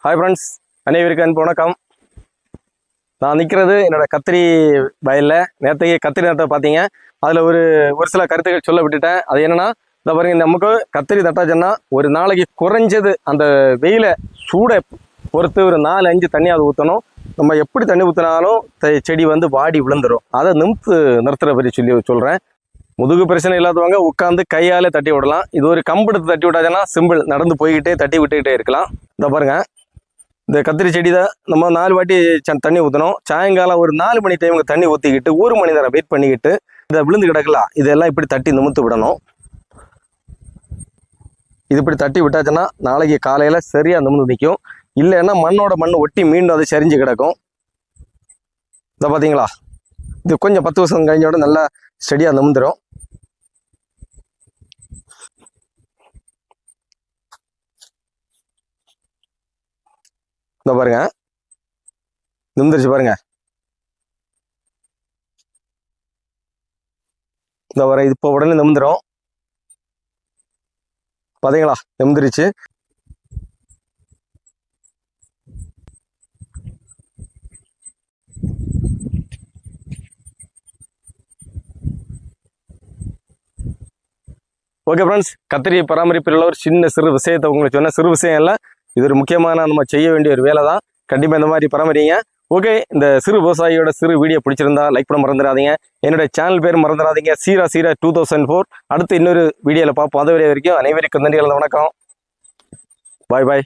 Hi friends, அனைவருக்கும் அன்பு வணக்கம். நான் நிற்கிறது என்னோட கத்திரி வயலில். நேற்றைக்கு கத்திரி நட்டை பார்த்தீங்க. அதில் ஒரு சில கருத்துக்கள் சொல்ல விட்டுட்டேன். அது என்னென்னா, இந்த பாருங்க, நமக்கு கத்திரி நட்டாச்சுன்னா ஒரு நாளைக்கு குறைஞ்சது அந்த வெயிலை சூடை பொறுத்து ஒரு 4-5 தண்ணியாவது ஊற்றணும். நம்ம எப்படி தண்ணி ஊற்றினாலும் செடி வந்து வாடி விழுந்துடும். அதை நிறுத்துற பற்றி சொல்கிறேன். முதுகு பிரச்சனை இல்லாதவங்க உட்காந்து கையாலே தட்டி விடலாம். இது ஒரு கம்பெடுத்து தட்டி விட்டாச்சுன்னா சிம்பிள், நடந்து போய்கிட்டே தட்டி விட்டுக்கிட்டே இருக்கலாம். இந்த பாருங்கள், இந்த கத்திரி செடி தான் நம்ம 4 வாட்டி தண்ணி ஊற்றணும். சாயங்காலம் ஒரு 4 மணி டைமுக்கு தண்ணி ஊற்றிக்கிட்டு 1 மணி நேரம் வெயிட் பண்ணிக்கிட்டு இதை விழுந்து கிடக்கலாம். இதெல்லாம் இப்படி தட்டி நிமித்து விடணும். இது இப்படி தட்டி விட்டாச்சுன்னா நாளைக்கு காலையில் சரியாக நிமிந்து நிற்கும். இல்லைன்னா மண் ஒட்டி மீண்டும் அது சரிஞ்சு கிடக்கும். இதை பார்த்தீங்களா, இது கொஞ்சம் 10 வருஷம் கழிஞ்சோட நல்லா ஸ்டெடியாக நிமிந்துடும். இந்த பாருங்க, நிமிந்துருச்சு பாருங்க. இந்த பாருங்க, இது இப்போ உடனே நிமிந்துடும். பார்த்தீங்களா, நிமிந்துருச்சு. ஓகே ஃப்ரெண்ட்ஸ், கத்திரி பராமரிப்பில் உள்ள ஒரு சிறு விஷயத்தை உங்களுக்கு சொன்ன சிறு விஷயம் இல்லை. இது ஒரு முக்கியமான நம்ம செய்ய வேண்டிய ஒரு வேலை தான். கண்டிப்பாக இந்த மாதிரி பராமரிங்க. ஓகே, இந்த சிறு விவசாயியோட சிறு வீடியோ பிடிச்சிருந்தா லைக் பண்ண மறந்துடாதீங்க. என்னுடைய சேனல் பேர் மறந்துடாதீங்க, சீரா 2004. அடுத்து இன்னொரு வீடியோவில் பார்ப்போம். அது வரைக்கும் அனைவருக்கும் நன்றி, வணக்கம். பாய் பாய்.